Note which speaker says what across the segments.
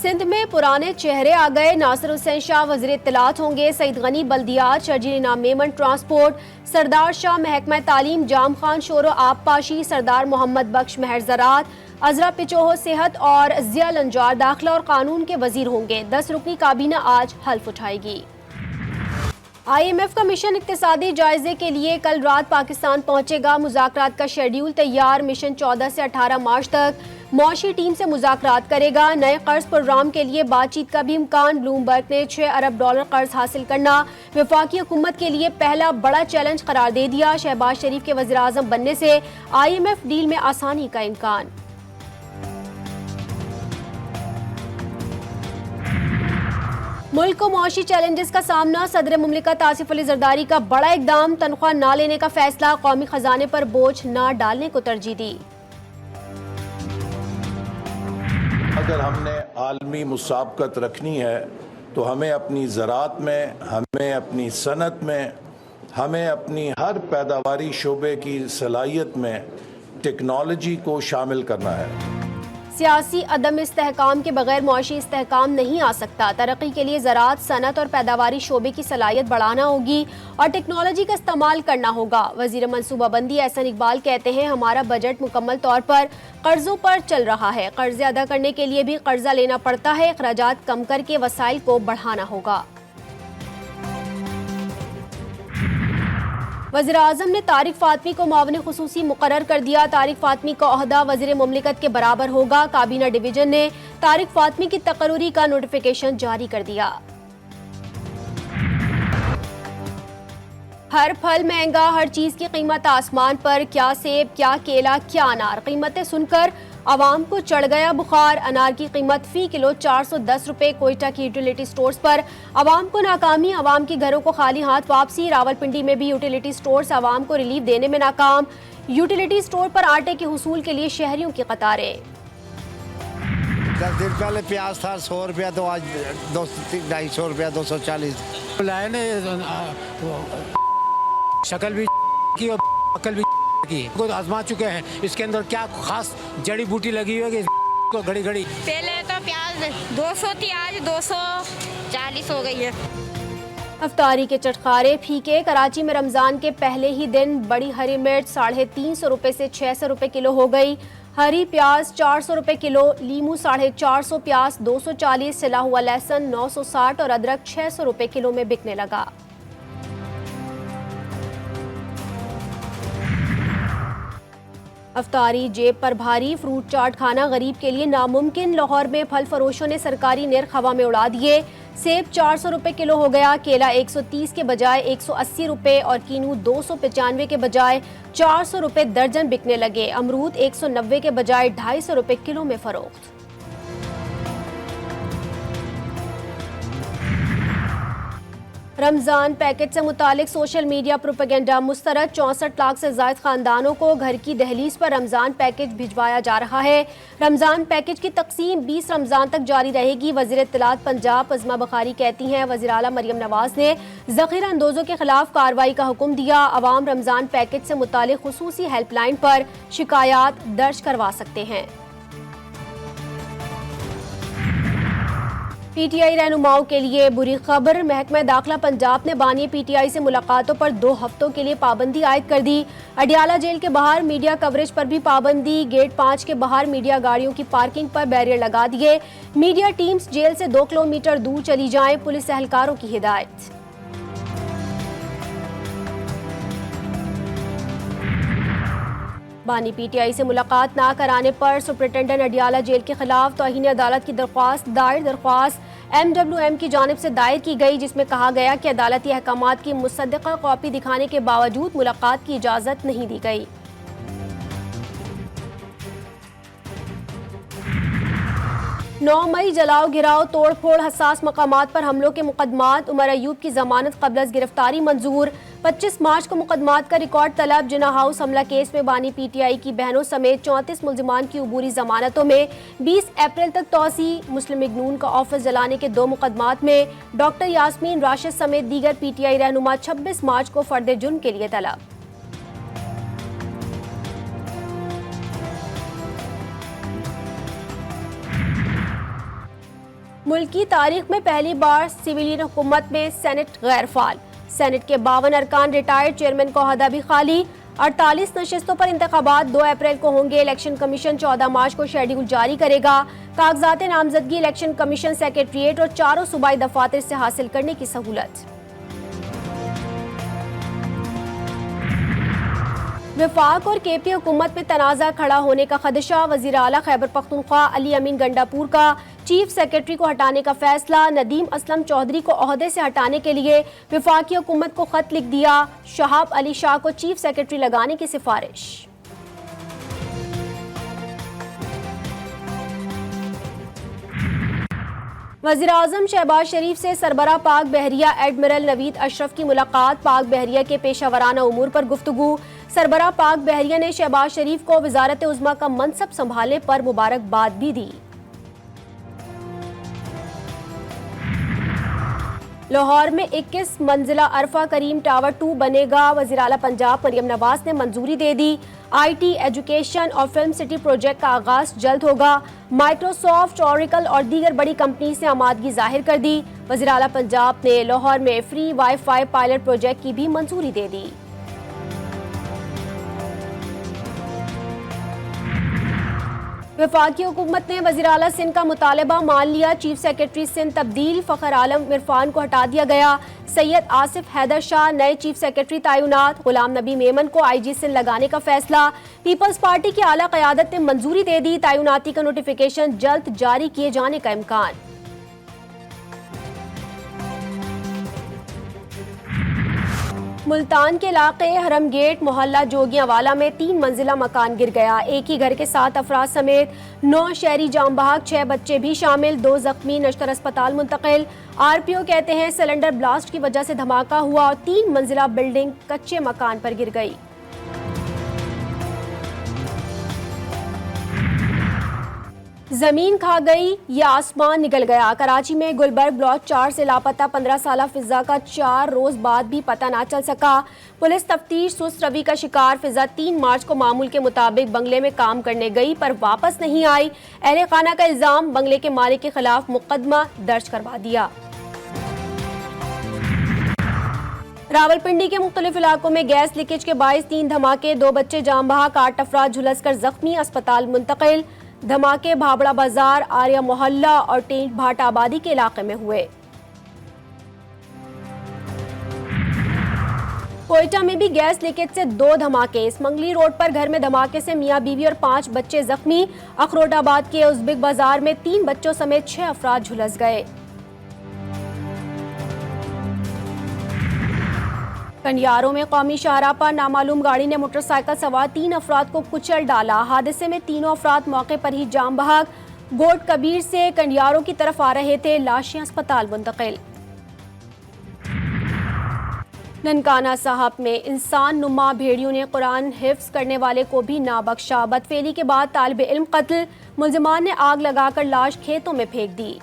Speaker 1: सिंध में पुराने चेहरे आ गए। नासिर हुसैन शाह वज़ीर इत्तलात होंगे। सईद गनी बल्दियात, शर्जील इनाम मेमन ट्रांसपोर्ट, सरदार शाह महकमा तालीम, जाम खान शोरो आबपाशी, सरदार मोहम्मद बख्श महर ज़राअत, अजरा पिचोहो सेहत और जिया लंजार दाखिला और कानून के वजीर होंगे। 10 रुकनी काबीना आज हल्फ उठाएगी। IMF का मिशन इक्तिसादी जायजे के लिए कल रात पाकिस्तान पहुंचेगा। मुज़ाकरात का शेड्यूल तैयार। मिशन 14 से 18 मार्च तक मौशी टीम से मुज़ाकरात करेगा। नए कर्ज प्रोग्राम के लिए बातचीत का भी इम्कान। ब्लूमबर्ग ने $6 अरब कर्ज हासिल करना वफाकी हुकूमत के लिए पहला बड़ा चैलेंज करार दे दिया। शहबाज शरीफ के वज़ीर आज़म बनने से IMF डील में आसानी का इम्कान। मुल्क को मौशी चैलेंजेस का सामना। सदर मुमलिकत आसिफ अली जरदारी का बड़ा इकदाम। तनख्वाह ना लेने का फैसला। कौमी खजाने पर बोझ ना डालने को तरजीह दी।
Speaker 2: अगर हमने आलमी मुसाबकत रखनी है तो हमें अपनी ज़राअत में, हमें अपनी सनत में, हमें अपनी हर पैदावारी शोबे की सलाहियत में टेक्नोलॉजी को शामिल करना है।
Speaker 1: सियासी अदम इस्तेहकाम के बगैर मौशी इस्तेहकाम नहीं आ सकता। तरक्की के लिए ज़राअत, सनत और पैदावारी शोबे की सलाहियत बढ़ाना होगी और टेक्नोलॉजी का इस्तेमाल करना होगा। वज़ीर मनसूबाबंदी एहसन इकबाल कहते हैं, हमारा बजट मुकम्मल तौर पर कर्जों पर चल रहा है। कर्जे अदा करने के लिए भी कर्जा लेना पड़ता है। अखराजात कम करके वसाइल को बढ़ाना होगा। वज़ीर आज़म ने तारिक फातमी को मुआविन खुसूसी मुकर्रर कर दिया। तारिक फातमी का ओहदा वज़ीर मुमलिकत के बराबर होगा। काबीना डिवीजन ने तारिक फातमी की तकर्री का नोटिफिकेशन जारी कर दिया। हर फल महंगा, हर चीज की कीमत आसमान पर। क्या सेब, क्या केला, क्या अनार। कीमतें सुनकर आवाम को चढ़ गया बुखार। अनार की कीमत फी किलो 410 रुपए। कोयटा की यूटिलिटी स्टोर्स पर आवाम को नाकामी। आवाम के घरों को खाली हाथ वापसी। रावलपिंडी में भी यूटिलिटी स्टोर्स आवाम को रिलीफ देने में नाकाम। यूटिलिटी स्टोर पर आटे के हुसूल के लिए शहरियों की कतारें।
Speaker 3: 10 दिन पहले प्याज था 100 रुपया, तो आज 250 रुपया, 240
Speaker 4: लाए ने। शक्ल भी की और अकल भी की को आजमा चुके हैं। इसके अंदर क्या खास जड़ी बूटी लगी हुई है कि घड़ी घड़ी।
Speaker 5: पहले तो प्याज 200 थी, आज 240 हो गई है।
Speaker 1: अफ्तारी के चटखारे फीके। कराची में रमजान के पहले ही दिन बड़ी हरी मिर्च 350 रुपए से 600 रुपए किलो हो गई। हरी प्याज 400 रुपए किलो, लीमू 450, प्याज 240, सिला हुआ लहसुन 960 और अदरक 600 रुपए किलो में बिकने लगा। अफ्तारी जेब पर भारी। फ्रूट चाट खाना गरीब के लिए नामुमकिन। लाहौर में फल फरोशों ने सरकारी निर्ख हवा में उड़ा दिए। सेब 400 रुपए किलो हो गया। केला 130 के बजाय 180 रुपए और कीनू 295 के बजाय 400 रुपए दर्जन बिकने लगे। अमरूद 190 के बजाय 250 रुपए किलो में फरोख्त। रमजान पैकेज से मुतालिक सोशल मीडिया प्रोपेगेंडा मुस्तरद। 64 लाख से ज्यादा खानदानों को घर की दहलीज पर रमजान पैकेज भिजवाया जा रहा है। रमजान पैकेज की तकसीम 20 रमजान तक जारी रहेगी। वज़ीर इत्तलात पंजाब अज़मा बुखारी कहती हैं, वज़ीर आला मरियम नवाज ने ज़ख़ीरा अंदोज़ों के खिलाफ कार्रवाई का हुक्म दिया। अवाम रमजान पैकेज से मुतालिक खुसूसी हेल्पलाइन पर शिकायत दर्ज करवा सकते हैं। PTI रहनुमाओं के लिए बुरी खबर। महकमा दाखिला पंजाब ने बानी PTI से मुलाकातों पर 2 हफ्तों के लिए पाबंदी आयद कर दी। अडियाला जेल के बाहर मीडिया कवरेज पर भी पाबंदी। गेट 5 के बाहर मीडिया गाड़ियों की पार्किंग पर बैरियर लगा दिए। मीडिया टीम्स जेल से 2 किलोमीटर दूर चली जाएं। पुलिस एहलकारों की हिदायत। बानी PTI से मुलाकात ना कराने पर सुपरिटेंडेंट अडियाला जेल के खिलाफ तौहीन अदालत की दरख्वास्त दायर। दरख्वास्त MWM की जानिब से दायर की गई, जिसमें कहा गया कि अदालती अहकामात की मुसद्दक़ा कॉपी दिखाने के बावजूद मुलाकात की इजाज़त नहीं दी गई। 9 मई जलाओ गिराओ तोड़ फोड़ हसास मकामात पर हमलों के मुकदमात। उमर अयूब की जमानत कबल अज़ गिरफ्तारी मंजूर। 25 मार्च को मुकदमात का रिकॉर्ड तलब। जिना हाउस हमला केस में बानी PTI की बहनों समेत 34 मुल्जिमान की उबूरी जमानतों में 20 अप्रैल तक तोसी। मुस्लिम लीग नून का ऑफिस जलाने के 2 मुकदमात में डॉक्टर यास्मीन राशिद समेत दीगर PTI रहनुमा 26 मार्च को फर्द जुर्म के लिए तलब। मुल्क की तारीख में पहली बार सिविलियन हुकूमत में सेनेट गैर फाल। सेनेट के 52 अरकान रिटायर्ड, चेयरमैन का ओहदा भी खाली। 48 नशिस्तों पर इंतखाबात 2 अप्रैल को होंगे। इलेक्शन कमीशन 14 मार्च को शेड्यूल जारी करेगा। कागजात नामजदगी इलेक्शन कमीशन सेक्रेटरीट और 4 सूबाई दफातर से हासिल करने की सहूलत। वफाक और केपी हुकूमत में तनाज़ा खड़ा होने का खदशा। वज़ीर आला खैबर पख्तूनख्वा अली अमीन गंडापुर का चीफ सेक्रेटरी को हटाने का फैसला। नदीम असलम चौधरी को ओहदे से हटाने के लिए वफाकी हुकूमत को खत लिख दिया। शहाब अली शाह को चीफ सेक्रेटरी लगाने की सिफारिश। वज़ीर आज़म शहबाज शरीफ से सरबराह पाक बहरिया एडमिरल नवीद अशरफ की मुलाकात। पाक बहरिया के पेशावराना उमूर पर गुफ्तगू। सरबराह पाक बहरिया ने शहबाज शरीफ को वज़ारत उज़्मा का मनसब संभालने पर मुबारकबाद भी दी। लाहौर में 21 मंजिला अरफा करीम टावर 2 बनेगा। वज़ीर आला पंजाब मरियम नवाज ने मंजूरी दे दी। IT, एजुकेशन और फिल्म सिटी प्रोजेक्ट का आगाज जल्द होगा। माइक्रोसॉफ्ट, ऑरेकल और दीगर बड़ी कंपनी से आमादगी जाहिर कर दी। वज़ीर आला पंजाब ने लाहौर में फ्री वाईफाई पायलट प्रोजेक्ट की भी मंजूरी दे दी। वफाकी हुकूमत ने वज़ीर आला सिंध का मुतालबा मान लिया। चीफ सेक्रेटरी सिंध तब्दील, फ़खर आलम इरफान को हटा दिया गया। सैयद आसिफ हैदर शाह नए चीफ सेक्रेटरी तैनात। गुलाम नबी मेमन को IG सिंध लगाने का फैसला। पीपल्स पार्टी की आला क़यादत ने मंजूरी दे दी। तैनाती का नोटिफिकेशन जल्द जारी किए जाने का इम्कान। मुल्तान के इलाके हरम गेट मोहल्ला जोगियावाला में 3 मंजिला मकान गिर गया। एक ही घर के 7 अफराद समेत 9 शहरी जाम बहक, 6 बच्चे भी शामिल। 2 जख्मी नश्तर अस्पताल मुंतकिल। RPO कहते हैं सिलेंडर ब्लास्ट की वजह से धमाका हुआ और 3 मंजिला बिल्डिंग कच्चे मकान पर गिर गई। जमीन खा गई या आसमान निकल गया। कराची में गुलबर्ग ब्लॉक 4 से लापता 15 साला फिजा का 4 रोज बाद भी पता ना चल सका। पुलिस तफ्तीश सुस्त रवि का शिकार। फिजा 3 मार्च को मामूल के मुताबिक बंगले में काम करने गई पर वापस नहीं आई। अहले खाना का इल्जाम, बंगले के मालिक के खिलाफ मुकदमा दर्ज करवा दिया। रावलपिंडी के मुख्तलिफ इलाकों में गैस लीकेज के बायस 3 धमाके, 2 बच्चे जाम बहक, 8 अफराद झुलस कर जख्मी, अस्पताल मुंतकिल। धमाके भाबड़ा बाजार, आर्या मोहल्ला और टेंट भाट आबादी के इलाके में हुए। कोयटा में भी गैस लीकेज से 2 धमाके। स्मंगली रोड पर घर में धमाके से मियां बीवी और 5 बच्चे जख्मी। अखरोटाबाद के उज़्बिक बाजार में 3 बच्चों समेत 6 अफराद झुलस गए। कंडियारों में कौमी शाहराह पर नामालूम गाड़ी ने मोटरसाइकिल सवार 3 अफराद को कुचल डाला। हादसे में तीनों अफराद मौके पर ही जाम बहक। गोट कबीर से कंडियारों की तरफ आ रहे थे, लाशें अस्पताल मुंतकिल। ननकाना साहब में इंसान नुमा भेड़ियों ने कुरान हिफ्ज करने वाले को भी ना बख्शा। बदफेली के बाद तालिब इल्म कत्ल, मुल्जिमान ने आग लगाकर लाश खेतों में फेंक दी।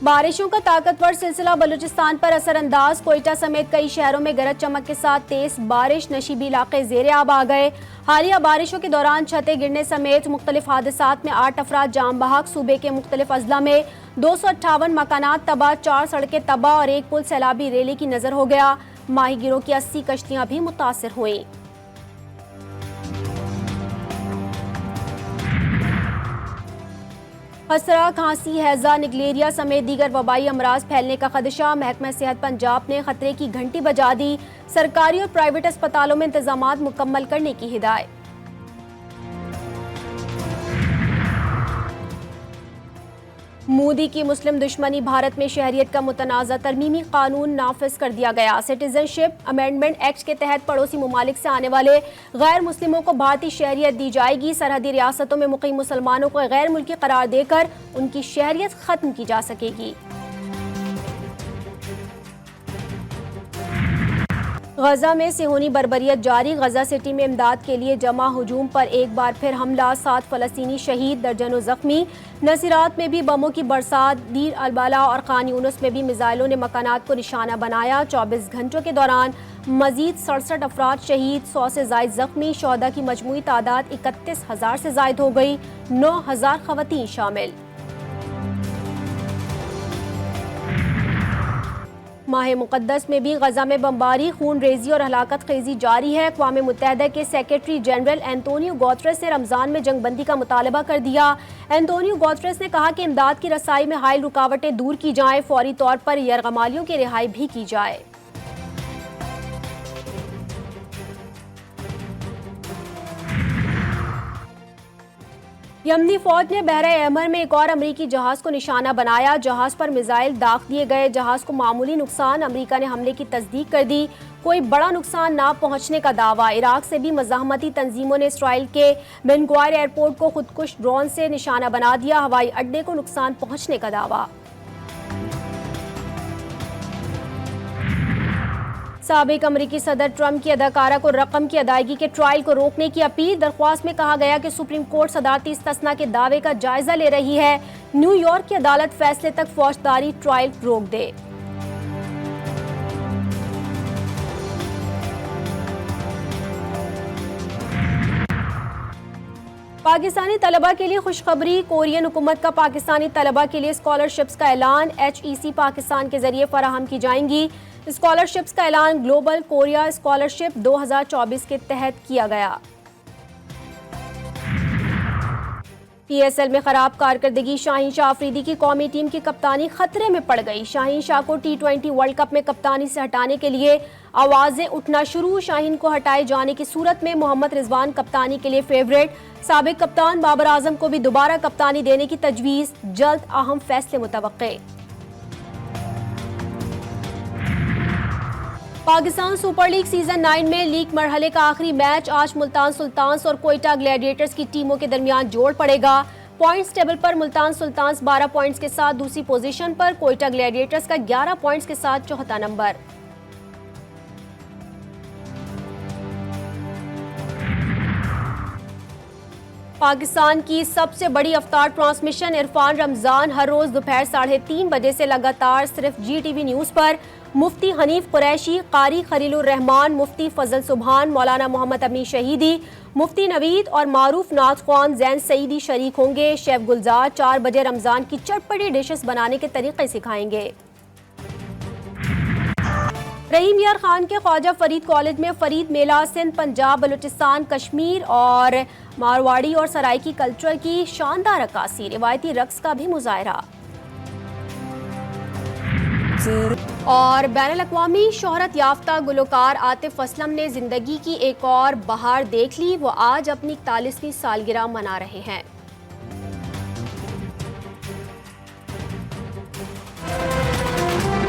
Speaker 1: बारिशों का ताकतवर सिलसिला बलूचिस्तान पर असरअंदाज। कोयटा समेत कई शहरों में गरज चमक के साथ तेज बारिश, नशीबी इलाके ज़ेरे आब आ गए। हालिया बारिशों के दौरान छतें गिरने समेत मुख्तलिफ हादसात में 8 अफराद जाम बहक। सूबे के मुख्तलिफ अजला में 258 मकानात तबाह, 4 सड़कें तबाह और 1 पुल सैलाबी रैली की नजर हो गया। माहीगिरों की 80 कश्तियां भी मुतासिर हुई। खसरा, खांसी, हैजा, निगलेरिया समेत दीगर वबाई अमराज फैलने का खदशा। महकमा सेहत पंजाब ने खतरे की घंटी बजा दी। सरकारी और प्राइवेट अस्पतालों में इंतजामात मुकम्मल करने की हिदायत। मोदी की मुस्लिम दुश्मनी, भारत में शहरियत का मुतनाज़ा तरमीमी कानून नाफिज कर दिया गया। सिटीजनशिप अमेंडमेंट एक्ट के तहत पड़ोसी ममालिक से आने वाले गैर मुस्लिमों को भारतीय शहरियत दी जाएगी। सरहदी रियासतों में मुकीम मुसलमानों को गैर मुल्की करार देकर उनकी शहरियत खत्म की जा सकेगी। गजा में सेहूनी बर्बरियत जारी। गजा सिटी में इमदाद के लिए जमा हुजूम पर एक बार फिर हमला, 7 फलस्तीनी शहीद, दर्जनों जख्मी। नसीरात में भी बमों की बरसात। दीर अलबाला और खान यूनुस में भी मिसाइलों ने मकानात को निशाना बनाया। 24 घंटों के दौरान मजीद 67 अफराद शहीद, 100 से जायद जख्मी। शोहदा की मजमूई तादाद 31,000 से जायद हो गई, 9,000 खवातीन शामिल। माह मुक़द्दस में भी गजा में बमबारी, खून रेजी और हलाकत खेजी जारी है। अक़वाम मुत्तहिदा के सेक्रेटरी जनरल एंटोनियो गुतेरेस ने रमज़ान में जंगबंदी का मुतालबा कर दिया। एंटोनियो गुतेरेस ने कहा कि इमदाद की रसाई में हाइल रुकावटें दूर की जाएं, फौरी तौर पर यरगमालियों की रिहाई भी की जाए। यमनी फौज ने बहरा अहमर में एक और अमरीकी जहाज को निशाना बनाया। जहाज पर मिसाइल दाग दिए गए। जहाज को मामूली नुकसान, अमरीका ने हमले की तस्दीक कर दी। कोई बड़ा नुकसान ना पहुंचने का दावा। इराक से भी मज़ाहमती तंजीमों ने इसराइल के बेन गुरियन एयरपोर्ट को खुदकुश ड्रोन से निशाना बना दिया। हवाई अड्डे को नुकसान पहुंचने का दावा। साबिक अमरीकी सदर ट्रंप की अदाकारा को रकम की अदायगी के ट्रायल को रोकने की अपील। दरख्वास्त में कहा गया कि सुप्रीम कोर्ट सदारती इस्तिस्ना के दावे का जायजा ले रही है। न्यूयॉर्क की अदालत फैसले तक फौजदारी ट्रायल रोक दे। पाकिस्तानी तलबा के लिए खुशखबरी। कोरियन हुकूमत का पाकिस्तानी तलबा के लिए स्कॉलरशिप्स का ऐलान HEC पाकिस्तान के जरिए फराहम की जाएंगी। स्कॉलरशिप्स का ऐलान ग्लोबल कोरिया स्कॉलरशिप 2024 के तहत किया गया। PSL में खराब कारकर्दगी, शाहीन शाह अफरीदी की कौमी टीम की कप्तानी खतरे में पड़ गई। शाहीन शाह को T20 वर्ल्ड कप में कप्तानी से हटाने के लिए आवाजें उठना शुरू। शाहीन को हटाए जाने की सूरत में मोहम्मद रिजवान कप्तानी के लिए फेवरेट। साबिक कप्तान बाबर आजम को भी दोबारा कप्तानी देने की तजवीज। जल्द अहम फैसले मुतवक्के। पाकिस्तान सुपर लीग सीजन 9 में लीग मरहले का आखिरी मैच आज मुल्तान सुल्तान्स और कोयटा ग्लैडिएटर्स की टीमों के दरमियान जोड़ पड़ेगा। पॉइंट्स टेबल पर मुल्तान सुल्तान्स 12 पॉइंट्स के साथ दूसरी पोजीशन पर, कोयटा ग्लैडिएटर्स का 11 पॉइंट्स के साथ चौथा नंबर। पाकिस्तान की सबसे बड़ी अफ्तार ट्रांसमिशन इरफान रमजान हर रोज दोपहर 3:30 बजे से लगातार सिर्फ GTV न्यूज पर। मुफ्ती हनीफ कुरैशी, कारी खलीलुर रहमान, मुफ्ती फजल सुबहान, मौलाना मोहम्मद अमी शहीदी, मुफ्ती नवीद और मारूफ नाथ ख्वान जैन सईदी शरीक होंगे। शेफ गुलजार 4 बजे रमजान की चटपटी डिशेस बनाने के तरीके सिखाएंगे। रहीम यार खान के ख्वाजा फरीद कॉलेज में फरीद मेला सिंध, पंजाब, बलूचिस्तान, कश्मीर और मारवाड़ी और सराइकी कल्चर की शानदार अक्कासी, रिवायती रक्स का भी मुजाहरा। और बैनुल-अक़वामी शोहरत याफ्ता गुलकार आतिफ असलम ने जिंदगी की एक और बहार देख ली। वो आज अपनी 41वीं सालगिरह मना रहे हैं।